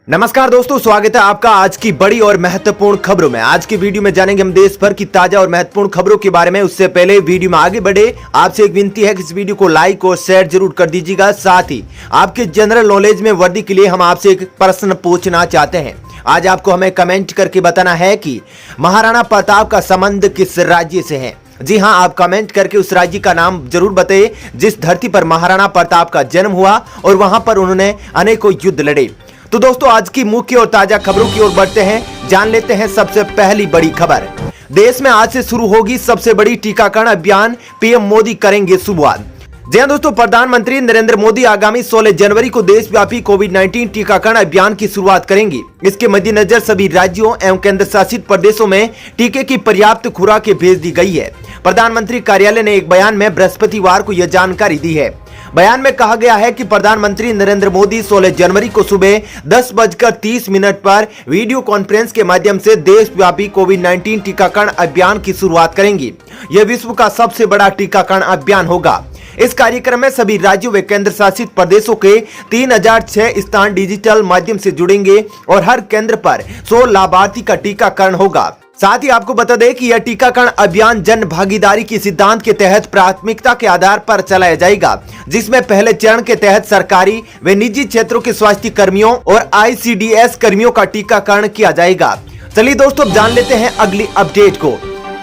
नमस्कार दोस्तों, स्वागत है आपका आज की बड़ी और महत्वपूर्ण खबरों में। आज की वीडियो में जानेंगे हम देश भर की ताजा और महत्वपूर्ण खबरों के बारे में। उससे पहले वीडियो में आगे बढ़े आपसे एक विनती है कि इस वीडियो को लाइक और शेयर जरूर कर दीजिएगा। साथ ही आपके जनरल नॉलेज में वृद्धि के लिए हम आपसे एक प्रश्न पूछना चाहते हैं। आज आपको हमें कमेंट करके बताना है कि महाराणा प्रताप का संबंध किस राज्य से है। जी हां, आप कमेंट करके उस राज्य का नाम जरूर बताइए जिस धरती पर महाराणा प्रताप का जन्म हुआ और वहां पर उन्होंने अनेकों युद्ध लड़े। तो दोस्तों, आज की मुख्य और ताजा खबरों की ओर बढ़ते हैं। जान लेते हैं सबसे पहली बड़ी खबर। देश में आज से शुरू होगी सबसे बड़ी टीकाकरण अभियान, पीएम मोदी करेंगे शुरुआत। जी हां दोस्तों, प्रधानमंत्री नरेंद्र मोदी आगामी 16 जनवरी को देशव्यापी कोविड-19 टीकाकरण अभियान की शुरुआत करेंगे। इसके मद्देनजर सभी राज्यों एवं केंद्र शासित प्रदेशों में टीके की पर्याप्त खुराकें भेज दी गई है। प्रधानमंत्री कार्यालय ने एक बयान में बृहस्पतिवार को यह जानकारी दी है। बयान में कहा गया है कि प्रधानमंत्री नरेंद्र मोदी 16 जनवरी को सुबह 10:30 पर वीडियो कॉन्फ्रेंस के माध्यम से देशव्यापी कोविड-19 टीकाकरण अभियान की शुरुआत करेंगी। यह विश्व का सबसे बड़ा टीकाकरण अभियान होगा। इस कार्यक्रम में सभी राज्यों व केंद्र शासित प्रदेशों के 3006 स्थान डिजिटल माध्यम से जुड़ेंगे और हर केंद्र पर 100 लाभार्थी का टीकाकरण होगा। साथ ही आपको बता दें कि यह टीकाकरण अभियान जन भागीदारी के सिद्धांत के तहत प्राथमिकता के आधार पर चलाया जाएगा, जिसमें पहले चरण के तहत सरकारी व निजी क्षेत्रों के स्वास्थ्य कर्मियों और ICDS कर्मियों का टीकाकरण किया जाएगा। चलिए दोस्तों, जान लेते हैं अगली अपडेट को।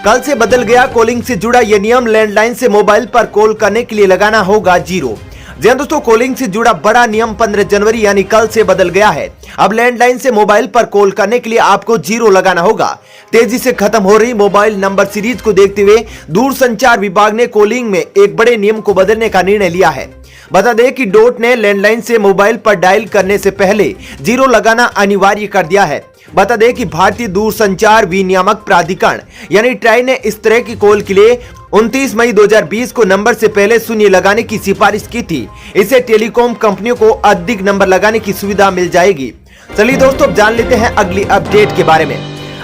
कल से बदल गया कॉलिंग से जुड़ा यह नियम। लैंडलाइन से मोबाइल पर कॉल करने के लिए लगाना होगा 0। जी हां दोस्तों, कॉलिंग से जुड़ा बड़ा नियम 15 जनवरी यानी कल से बदल गया है। अब लैंडलाइन से मोबाइल पर कॉल करने के लिए आपको 0 लगाना होगा। तेजी से खत्म हो रही मोबाइल नंबर सीरीज को देखते हुए दूरसंचार विभाग ने कॉलिंग में एक बड़े नियम को बदलने का निर्णय लिया है। बता दें कि डोट ने लैंडलाइन से मोबाइल पर डायल करने से पहले 0 लगाना अनिवार्य कर दिया है। बता दें कि भारतीय दूरसंचार विनियामक प्राधिकरण यानी ट्राई ने इस तरह की कॉल के लिए 29 मई 2020 को नंबर से पहले 0 लगाने की सिफारिश की थी। इससे टेलीकॉम कंपनियों को अधिक नंबर लगाने की सुविधा मिल जाएगी। चलिए दोस्तों, जान लेते हैं अगली अपडेट के बारे में।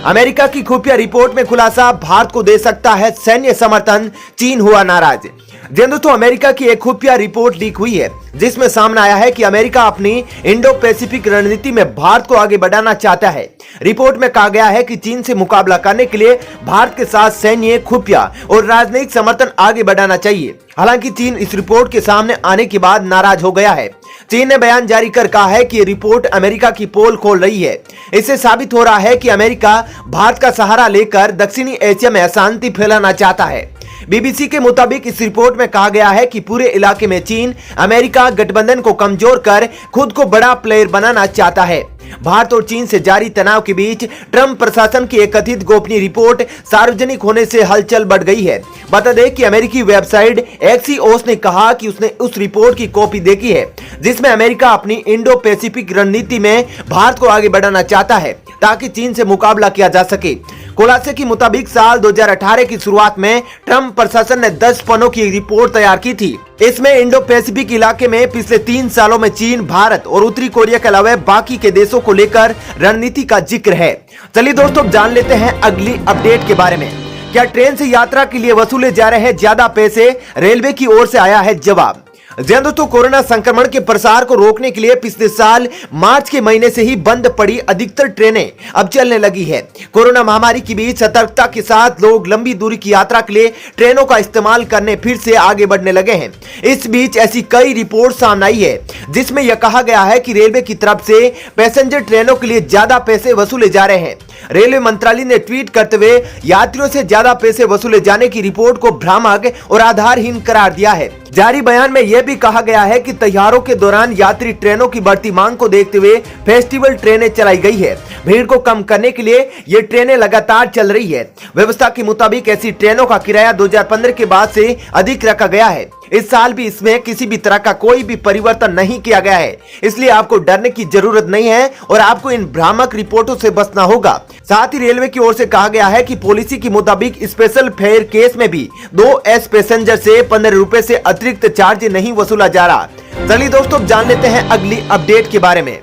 अमेरिका की खुफिया रिपोर्ट में खुलासा, भारत को दे सकता है सैन्य समर्थन, चीन हुआ नाराज। दोस्तों, अमेरिका की एक खुफिया रिपोर्ट लीक हुई है जिसमें सामने आया है कि अमेरिका अपनी इंडो पैसिफिक रणनीति में भारत को आगे बढ़ाना चाहता है। रिपोर्ट में कहा गया है कि चीन से मुकाबला करने के लिए भारत के साथ सैन्य, खुफिया और राजनयिक समर्थन आगे बढ़ाना चाहिए। हालांकि चीन इस रिपोर्ट के सामने आने के बाद नाराज हो गया है। चीन ने बयान जारी कर कहा है कि ये रिपोर्ट अमेरिका की पोल खोल रही है। इससे साबित हो रहा है कि अमेरिका भारत का सहारा लेकर दक्षिणी एशिया में अशांति फैलाना चाहता है। बीबीसी के मुताबिक इस रिपोर्ट में कहा गया है कि पूरे इलाके में चीन अमेरिका गठबंधन को कमजोर कर खुद को बड़ा प्लेयर बनाना चाहता है। भारत और चीन से जारी तनाव के बीच ट्रंप प्रशासन की एक कथित गोपनीय रिपोर्ट सार्वजनिक होने से हलचल बढ़ गई है। बता दें कि अमेरिकी वेबसाइट एक्सियोस ने कहा कि उसने उस रिपोर्ट की कॉपी देखी है जिसमें अमेरिका अपनी इंडो पैसिफिक रणनीति में भारत को आगे बढ़ाना चाहता है ताकि चीन से मुकाबला किया जा सके। खुलासे के मुताबिक साल 2018 की शुरुआत में ट्रंप प्रशासन ने 10 पन्नों की रिपोर्ट तैयार की थी। इसमें इंडो पैसिफिक इलाके में पिछले 3 सालों में चीन, भारत और उत्तरी कोरिया के अलावा बाकी के देशों को लेकर रणनीति का जिक्र है। चलिए दोस्तों, जान लेते हैं अगली अपडेट के बारे में। क्या ट्रेन से यात्रा के लिए वसूले जा रहे हैं ज्यादा पैसे? रेलवे की ओर से आया है जवाब। दोस्तों, कोरोना संक्रमण के प्रसार को रोकने के लिए पिछले साल मार्च के महीने से ही बंद पड़ी अधिकतर ट्रेनें अब चलने लगी है। कोरोना महामारी के बीच सतर्कता के साथ लोग लंबी दूरी की यात्रा के लिए ट्रेनों का इस्तेमाल करने फिर से आगे बढ़ने लगे हैं। इस बीच ऐसी कई रिपोर्ट सामने आई है जिसमें यह कहा गया है कि रेलवे की तरफ से पैसेंजर ट्रेनों के लिए ज्यादा पैसे वसूले जा रहे हैं। रेलवे मंत्रालय ने ट्वीट करते हुए यात्रियों से ज्यादा पैसे वसूले जाने की रिपोर्ट को भ्रामक और आधारहीन करार दिया है। जारी बयान में यह भी कहा गया है कि त्योहारों के दौरान यात्री ट्रेनों की बढ़ती मांग को देखते हुए फेस्टिवल ट्रेनें चलाई गई है। भीड़ को कम करने के लिए ये ट्रेनें लगातार चल रही है। व्यवस्था के मुताबिक ऐसी ट्रेनों का किराया 2015 के बाद से अधिक रखा गया है। इस साल भी इसमें किसी भी तरह का कोई भी परिवर्तन नहीं किया गया है, इसलिए आपको डरने की जरूरत नहीं है और आपको इन भ्रामक रिपोर्टों से बचना होगा। साथ ही रेलवे की ओर से कहा गया है कि पॉलिसी के मुताबिक स्पेशल फेयर केस में भी 2S पैसेंजर से 15 रुपए से अतिरिक्त चार्ज नहीं वसूला जा रहा। चलिए दोस्तों, जान लेते हैं अगली अपडेट के बारे में।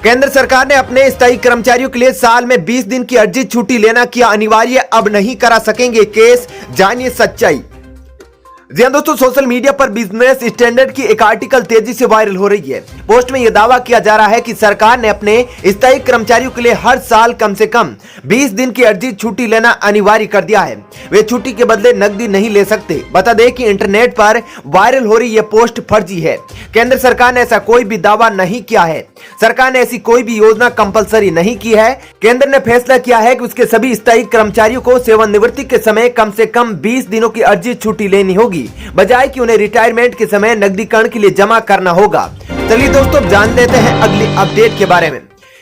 केंद्र सरकार ने अपने स्थायी कर्मचारियों के लिए साल में 20 दिन की अर्जित छुट्टी लेना किया अनिवार्य। अब नहीं करा सकेंगे केस, जानिए सच्चाई। जी हाँ दोस्तों, सोशल मीडिया पर बिजनेस स्टैंडर्ड की एक आर्टिकल तेजी से वायरल हो रही है। पोस्ट में यह दावा किया जा रहा है कि सरकार ने अपने स्थायी कर्मचारियों के लिए हर साल कम से कम 20 दिन की अर्जित छुट्टी लेना अनिवार्य कर दिया है। वे छुट्टी के बदले नकदी नहीं ले सकते। बता दें कि इंटरनेट पर वायरल हो रही यह पोस्ट फर्जी है। केंद्र सरकार ने ऐसा कोई भी दावा नहीं किया है। सरकार ने ऐसी कोई भी योजना कंपलसरी नहीं की है। केंद्र ने फैसला किया है कि उसके सभी स्थायी कर्मचारियों को सेवानिवृत्ति के समय कम से कम 20 दिनों की अर्जित छुट्टी लेनी होगी, बजाय कि उन्हें रिटायरमेंट के समय नकदीकरण के लिए जमा करना होगा। चलिए दोस्तों, जान लेते हैं अगली अपडेट के बारे में।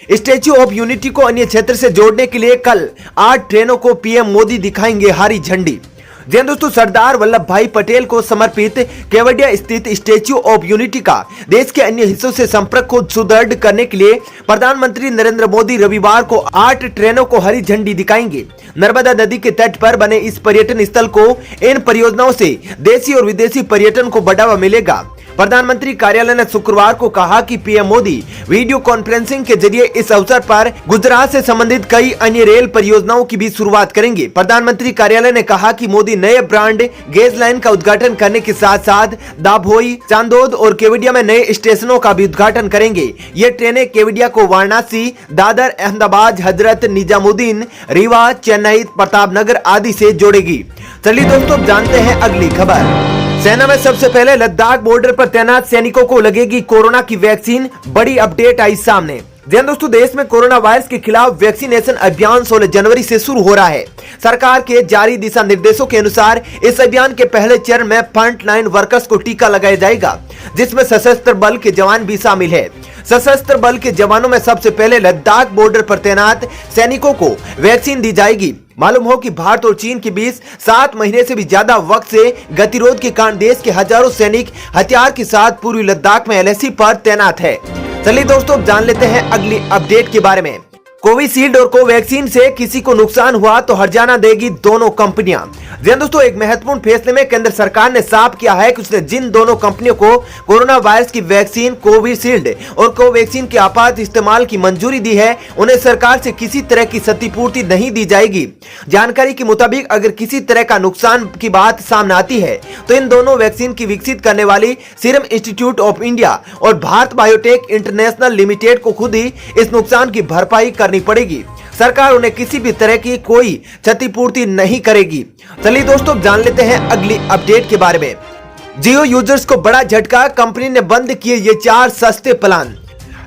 स्टैच्यू ऑफ यूनिटी को अन्य क्षेत्र से जोड़ने के लिए कल 8 ट्रेनों को पीएम मोदी दिखाएंगे हरी झंडी। जी दोस्तों, सरदार वल्लभ भाई पटेल को समर्पित केवडिया स्थित स्टैच्यू ऑफ यूनिटी का देश के अन्य हिस्सों से संपर्क को सुदृढ़ करने के लिए प्रधानमंत्री नरेंद्र मोदी रविवार को 8 ट्रेनों को हरी झंडी दिखाएंगे। नर्मदा नदी के तट पर बने इस पर्यटन स्थल को इन परियोजनाओं से देशी और विदेशी पर्यटन को बढ़ावा मिलेगा। प्रधानमंत्री कार्यालय ने शुक्रवार को कहा कि पीएम मोदी वीडियो कॉन्फ्रेंसिंग के जरिए इस अवसर पर गुजरात से संबंधित कई अन्य रेल परियोजनाओं की भी शुरुआत करेंगे। प्रधानमंत्री कार्यालय ने कहा कि मोदी नए ब्रांड गेज लाइन का उद्घाटन करने के साथ साथ दाभोई, चांदोद और केवडिया में नए स्टेशनों का भी उद्घाटन करेंगे। ये ट्रेनें केवडिया को वाराणसी, दादर, अहमदाबाद, हजरत निजामुद्दीन, रीवा, चेन्नई, प्रतापनगर आदि से जोड़ेगी। चलिए दोस्तों, जानते हैं अगली खबर। सेना में सबसे पहले लद्दाख बॉर्डर पर तैनात सैनिकों को लगेगी कोरोना की वैक्सीन, बड़ी अपडेट आई सामने। जी दोस्तों, देश में कोरोना वायरस के खिलाफ वैक्सीनेशन अभियान 16 जनवरी से शुरू हो रहा है। सरकार के जारी दिशा निर्देशों के अनुसार इस अभियान के पहले चरण में फ्रंट लाइन वर्कर्स को टीका लगाया जाएगा, जिसमें सशस्त्र बल के जवान भी शामिल है। सशस्त्र बल के जवानों में सबसे पहले लद्दाख बॉर्डर पर तैनात सैनिकों को वैक्सीन दी जाएगी। मालूम हो कि भारत और चीन के बीच 7 महीने से भी ज्यादा वक्त से गतिरोध के कारण देश के हजारों सैनिक हथियार के साथ पूर्वी लद्दाख में एलएसी पर तैनात है। चलिए दोस्तों, जान लेते हैं अगली अपडेट के बारे में। कोविशील्ड और कोवैक्सीन से किसी को नुकसान हुआ तो हर्जाना देगी दोनों कंपनियां। जी दोस्तों, एक महत्वपूर्ण फैसले में केंद्र सरकार ने साफ किया है कि उसने जिन दोनों कंपनियों को कोरोना वायरस की वैक्सीन कोविशील्ड और कोवैक्सीन के आपात इस्तेमाल की मंजूरी दी है, उन्हें सरकार से किसी तरह की क्षतिपूर्ति नहीं दी जाएगी। जानकारी के मुताबिक अगर किसी तरह का नुकसान की बात सामने आती है तो इन दोनों वैक्सीन की विकसित करने वाली सीरम इंस्टीट्यूट ऑफ इंडिया और भारत बायोटेक इंटरनेशनल लिमिटेड को खुद ही इस नुकसान की भरपाई करनी पड़ेगी। सरकार उन्हें किसी भी तरह की कोई क्षतिपूर्ति नहीं करेगी। चलिए दोस्तों, जान लेते हैं अगली अपडेट के बारे में। जियो यूजर्स को बड़ा झटका, कंपनी ने बंद किए ये 4 सस्ते प्लान।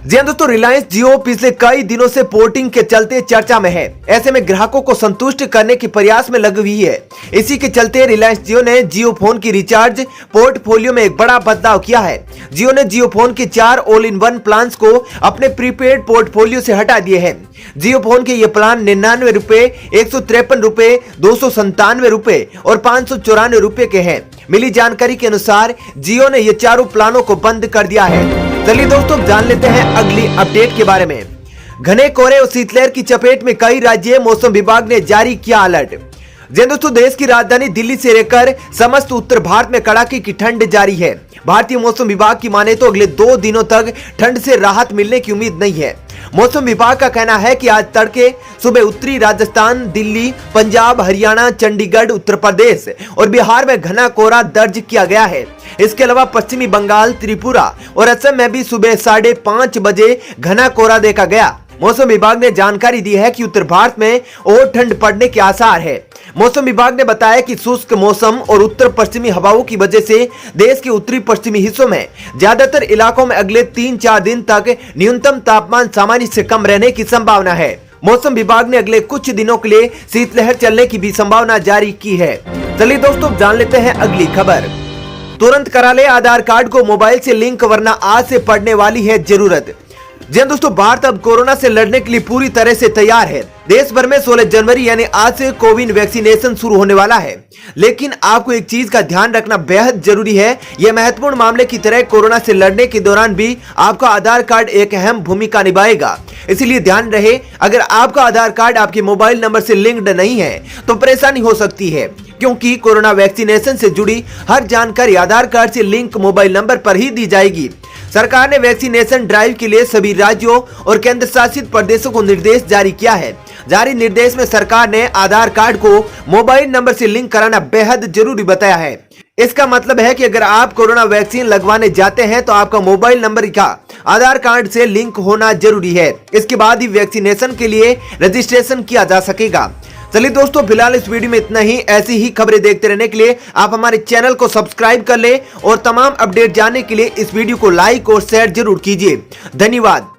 जी हाँ दोस्तों, रिलायंस जियो पिछले कई दिनों से पोर्टिंग के चलते चर्चा में है। ऐसे में ग्राहकों को संतुष्ट करने के प्रयास में लगी हुई है। इसी के चलते रिलायंस जियो ने जियो फोन की रिचार्ज पोर्टफोलियो में एक बड़ा बदलाव किया है। जियो ने जियो फोन के 4 ऑल इन वन प्लान को अपने प्रीपेड पोर्टफोलियो से हटा दिए हैं। जियो फोन के ये प्लान 99 रुपए, 153 रुपए, 297 रुपए और 594 रुपए के हैं। मिली जानकारी के अनुसार जियो ने ये चारों प्लानों को बंद कर दिया है। चलिए दोस्तों, जान लेते हैं अगली अपडेट के बारे में। घने कोहरे और शीतलहर की चपेट में कई राज्य, मौसम विभाग ने जारी किया अलर्ट। जी दोस्तों, देश की राजधानी दिल्ली से लेकर समस्त उत्तर भारत में कड़ाके की ठंड जारी है। भारतीय मौसम विभाग की माने तो अगले 2 दिनों तक ठंड से राहत मिलने की उम्मीद नहीं है। मौसम विभाग का कहना है कि आज तड़के सुबह उत्तरी राजस्थान, दिल्ली, पंजाब, हरियाणा, चंडीगढ़, उत्तर प्रदेश और बिहार में घना कोहरा दर्ज किया गया है। इसके अलावा पश्चिमी बंगाल, त्रिपुरा और असम में भी सुबह 5:30 बजे घना कोहरा देखा गया। मौसम विभाग ने जानकारी दी है कि उत्तर भारत में और ठंड पड़ने के आसार है। मौसम विभाग ने बताया कि शुष्क मौसम और उत्तर पश्चिमी हवाओं की वजह से देश के उत्तरी पश्चिमी हिस्सों में ज्यादातर इलाकों में अगले 3-4 दिन तक न्यूनतम तापमान सामान्य से कम रहने की संभावना है। मौसम विभाग ने अगले कुछ दिनों के लिए शीतलहर चलने की भी संभावना जारी की है। चलिए दोस्तों, जान लेते हैं अगली खबर। तुरंत करा ले आधार कार्ड को मोबाइल से लिंक, वरना आज से पड़ने वाली है जरूरत। जी दोस्तों, भारत अब कोरोना से लड़ने के लिए पूरी तरह से तैयार है। देश भर में 16 जनवरी यानी आज से कोविड वैक्सीनेशन शुरू होने वाला है। लेकिन आपको एक चीज का ध्यान रखना बेहद जरूरी है। यह महत्वपूर्ण मामले की तरह कोरोना से लड़ने के दौरान भी आपका आधार कार्ड एक अहम भूमिका निभाएगा। इसलिए ध्यान रहे, अगर आपका आधार कार्ड आपके मोबाइल नंबर से लिंक्ड नहीं है तो परेशानी हो सकती है, क्योंकि कोरोना वैक्सीनेशन से जुड़ी हर जानकारी आधार कार्ड से लिंक मोबाइल नंबर पर ही दी जाएगी। सरकार ने वैक्सीनेशन ड्राइव के लिए सभी राज्यों और केंद्र शासित प्रदेशों को निर्देश जारी किया है। जारी निर्देश में सरकार ने आधार कार्ड को मोबाइल नंबर से लिंक कराना बेहद जरूरी बताया है। इसका मतलब है कि अगर आप कोरोना वैक्सीन लगवाने जाते हैं तो आपका मोबाइल नंबर का आधार कार्ड से लिंक होना जरूरी है। इसके बाद ही वैक्सीनेशन के लिए रजिस्ट्रेशन किया जा सकेगा। चलिए दोस्तों, फिलहाल इस वीडियो में इतना ही। ऐसी ही खबरें देखते रहने के लिए आप हमारे चैनल को सब्सक्राइब कर ले और तमाम अपडेट जानने के लिए इस वीडियो को लाइक और शेयर जरूर कीजिए। धन्यवाद।